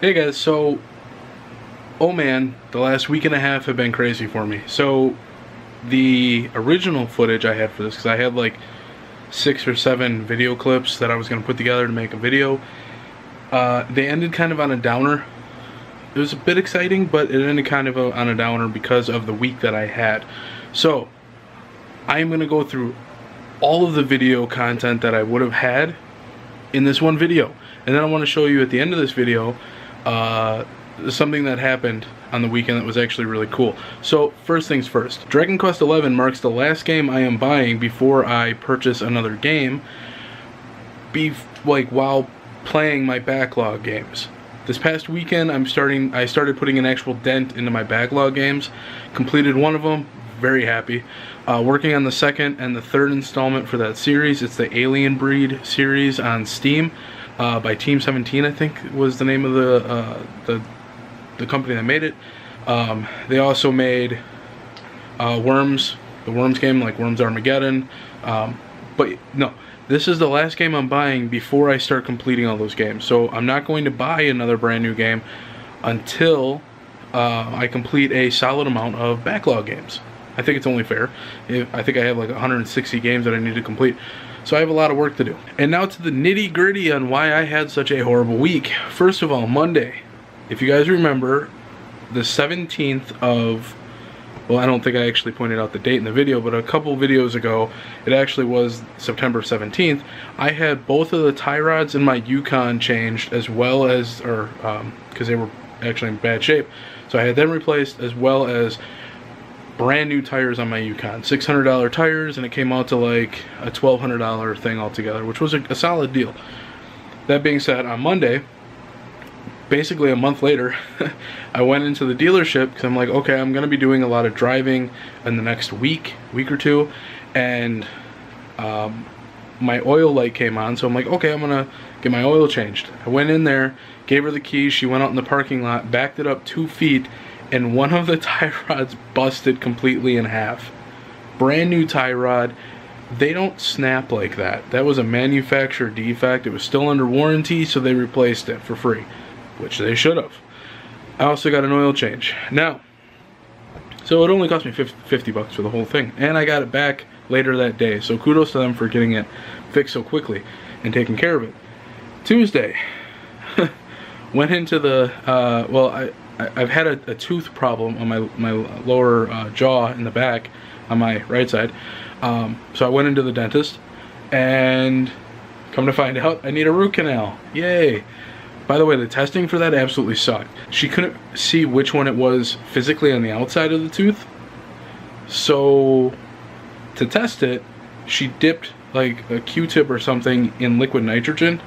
Hey guys, so, oh man, the last week and a half have been crazy for me. So, the original footage I had for this, because I had like 6 or 7 video clips that I was going to put together to make a video, they ended kind of on a downer. It was a bit exciting, but it ended kind of on a downer because of the week that I had. So, I am going to go through all of the video content that I would have had in this one video. And then I want to show you at the end of this video something that happened on the weekend that was actually really cool. So first things first, Dragon Quest XI marks the last game I am buying before I purchase another game, while playing my backlog games. This past weekend I started putting an actual dent into my backlog games, completed one of them, very happy. Working on the second and the third installment for that series. It's the Alien Breed series on Steam. By Team 17, I think was the name of the company that made it. They also made Worms, the Worms game, like Worms Armageddon. But no, this is the last game I'm buying before I start completing all those games. So I'm not going to buy another brand new game until I complete a solid amount of backlog games. I think it's only fair. I think I have like 160 games that I need to complete. So I have a lot of work to do. And now to the nitty gritty on why I had such a horrible week. First of all, Monday. If you guys remember, the 17th of, well, I don't think I actually pointed out the date in the video, but a couple videos ago, it actually was September 17th. I had both of the tie rods in my Yukon changed, as well as, because they were actually in bad shape. So I had them replaced, as well as brand new tires on my Yukon, $600 tires, and it came out to like a $1,200 thing altogether, which was a solid deal. That being said, on Monday, basically a month later, I went into the dealership because I'm like, okay, I'm going to be doing a lot of driving in the next week or two, and my oil light came on, so I'm like, okay, I'm going to get my oil changed. I went in there, gave her the keys, she went out in the parking lot, backed it up 2 feet, and one of the tie rods busted completely in half. Brand new tie rod. They don't snap like that. That was a manufacturer defect. It was still under warranty, so they replaced it for free, which they should have. I also got an oil change. Now, so it only cost me 50 bucks for the whole thing, and I got it back later that day, so kudos to them for getting it fixed so quickly and taking care of it. Tuesday, went into the, I've had a tooth problem on my lower jaw in the back on my right side. So I went into the dentist, and come to find out, I need a root canal. Yay! By the way, the testing for that absolutely sucked. She couldn't see which one it was physically on the outside of the tooth. So to test it, she dipped like a Q-tip or something in liquid nitrogen,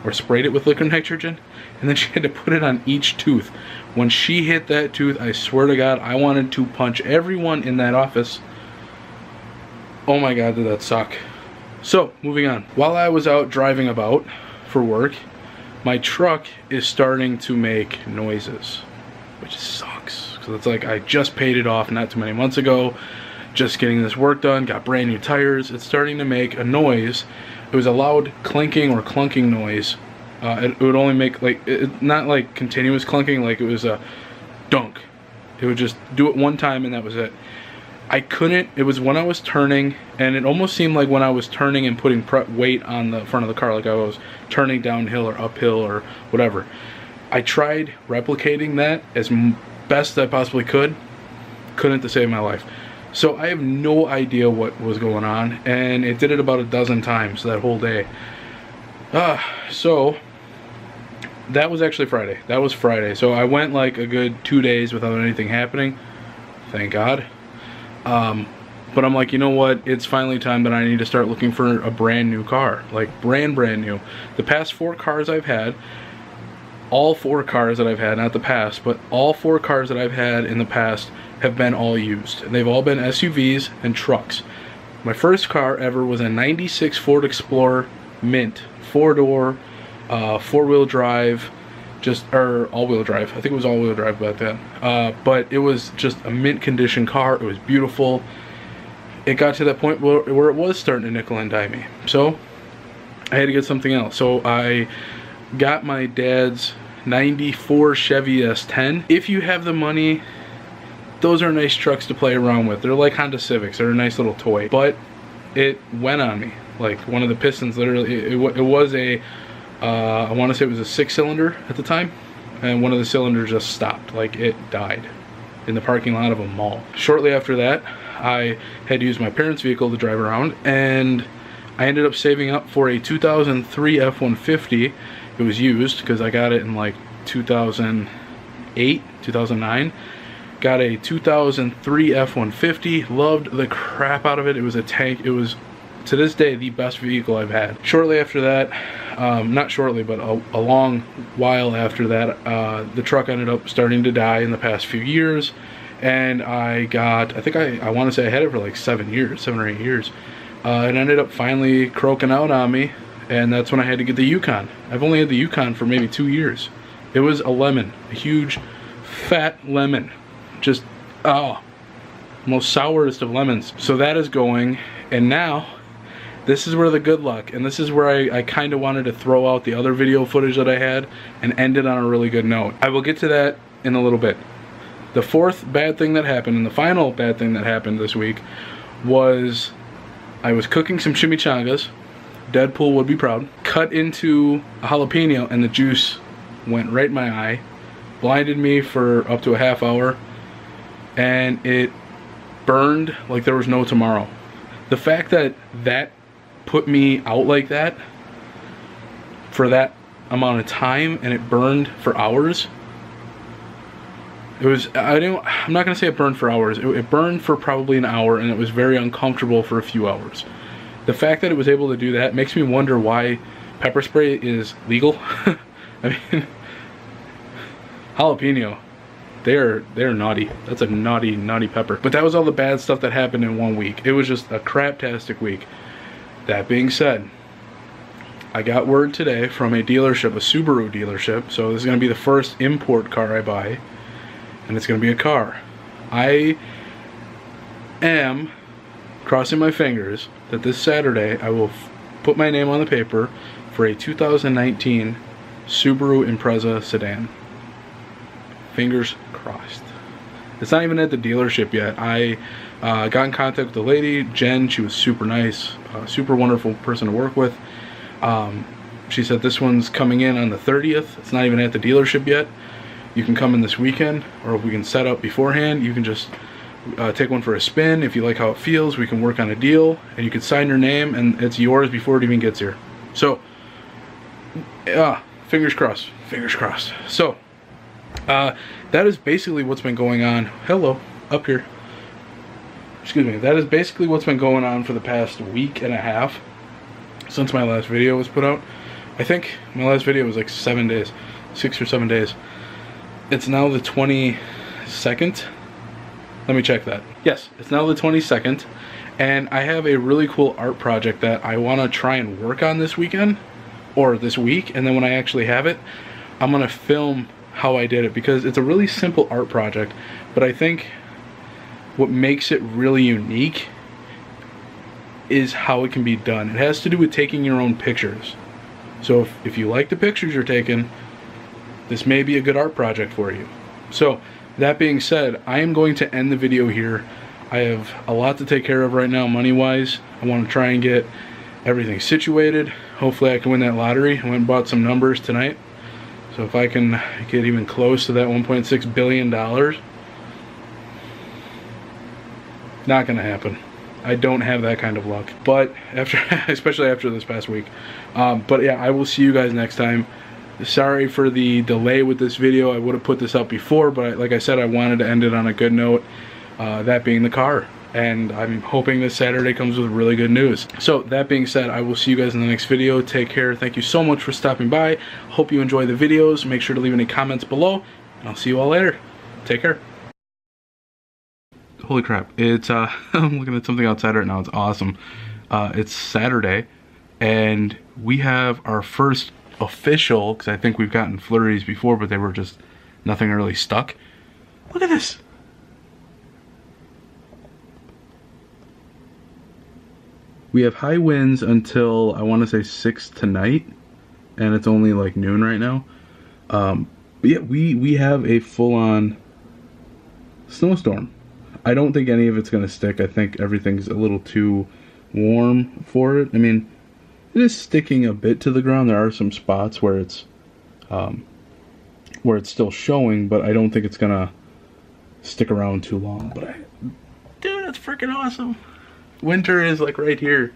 or sprayed it with liquid nitrogen, and then she had to put it on each tooth. When she hit that tooth, I swear to God, I wanted to punch everyone in that office. Oh my God, did that suck. So, moving on. While I was out driving about for work, my truck is starting to make noises, which sucks. Because it's like I just paid it off not too many months ago, just getting this work done, got brand new tires. It's starting to make a noise. It was a loud clinking or clunking noise. It would only make not like continuous clunking, like it was a dunk. It would just do it one time and that was it. I couldn't, it was when I was turning, and it almost seemed like when I was turning and putting weight on the front of the car, like I was turning downhill or uphill or whatever. I tried replicating that as best I possibly could. Couldn't to save my life. So I have no idea what was going on, and it did it about a dozen times that whole day. So that was actually Friday. That was Friday. So I went like a good 2 days without anything happening. Thank God. But I'm like, you know what? It's finally time that I need to start looking for a brand new car. Like brand new. The past 4 cars I've had, all 4 cars that I've had, not the past, but all 4 cars that I've had in the past have been all used. They've all been SUVs and trucks. My first car ever was a 96 Ford Explorer Mint. 4-door, 4-wheel drive, or all-wheel drive. I think it was all-wheel drive back then. But it was just a mint condition car. It was beautiful. It got to that point where it was starting to nickel and dime me. So I had to get something else. So I got my dad's 94 Chevy S10. If you have the money, those are nice trucks to play around with. They're like Honda Civics. They're a nice little toy. But it went on me. Like, one of the pistons literally, it was a, I want to say it was a 6-cylinder at the time. And one of the cylinders just stopped. Like, it died in the parking lot of a mall. Shortly after that, I had to use my parents' vehicle to drive around. And I ended up saving up for a 2003 F-150. It was used because I got it in like 2008, 2009. Got a 2003 F-150. Loved the crap out of it. It was a tank. It was, to this day, the best vehicle I've had. Shortly after that, not shortly, but a long while after that, the truck ended up starting to die in the past few years. And I got, I think I want to say I had it for like 7 or 8 years. It ended up finally croaking out on me. And that's when I had to get the Yukon. I've only had the Yukon for maybe 2 years. It was a lemon. A huge, fat lemon. Just, oh, most sourest of lemons. So that is going. And now, this is where the good luck. And this is where I kind of wanted to throw out the other video footage that I had and end it on a really good note. I will get to that in a little bit. The fourth bad thing that happened, and the final bad thing that happened this week, was I was cooking some chimichangas. Deadpool would be proud. Cut into a jalapeno and the juice went right in my eye. Blinded me for up to a half hour. And it burned like there was no tomorrow. The fact that that put me out like that for that amount of time and it burned for hours. It was, I'm not going to say it burned for hours. It burned for probably an hour and it was very uncomfortable for a few hours. The fact that it was able to do that makes me wonder why pepper spray is legal. I mean, jalapeno, they're naughty. That's a naughty pepper. But that was all the bad stuff that happened in 1 week. It was just a craptastic week. That being said, I got word today from a dealership, a Subaru dealership. So this is going to be the first import car I buy. And it's going to be a car. I am crossing my fingers that this Saturday I will put my name on the paper for a 2019 Subaru Impreza sedan. Fingers crossed. It's not even at the dealership yet. I got in contact with the lady, Jen. She was super nice, super wonderful person to work with. She said this one's coming in on the 30th. It's not even at the dealership yet. You can come in this weekend, or if we can set up beforehand, you can just take one for a spin. If you like how it feels, we can work on a deal, and you can sign your name, and it's yours before it even gets here. So, fingers crossed. Fingers crossed. So, that is basically what's been going on. Hello, up here. Excuse me. That is basically what's been going on for the past week and a half since my last video was put out. I think my last video was like 7 days, 6 or 7 days. It's now the 22nd. Let me check that. Yes, it's now the 22nd, and I have a really cool art project that I want to try and work on this weekend, or this week, and then when I actually have it, I'm going to film how I did it, because it's a really simple art project, but I think what makes it really unique is how it can be done. It has to do with taking your own pictures. So if you like the pictures you're taking, this may be a good art project for you. So, that being said, I am going to end the video here. I have a lot to take care of right now, money-wise. I want to try and get everything situated. Hopefully I can win that lottery. I went and bought some numbers tonight. So if I can get even close to that $1.6 billion, not going to happen. I don't have that kind of luck. But, especially after this past week. But yeah, I will see you guys next time. Sorry for the delay with this video. I would have put this up before, but like I said, I wanted to end it on a good note, that being the car. And I'm hoping this Saturday comes with really good news. So that being said, I will see you guys in the next video. Take care. Thank you so much for stopping by. Hope you enjoy the videos. Make sure to leave any comments below, and I'll see you all later. Take care. Holy crap. It's, I'm looking at something outside right now. It's awesome. It's Saturday, and we have our first official, because I think we've gotten flurries before, but they were just nothing really stuck. Look at this. We have high winds until I want to say 6 tonight, and it's only like noon right now. But yeah, we have a full-on snowstorm. I don't think any of it's going to stick. I think everything's a little too warm for it. I mean, it is sticking a bit to the ground. There are some spots where it's still showing, but I don't think it's going to stick around too long. But dude, that's freaking awesome. Winter is like right here.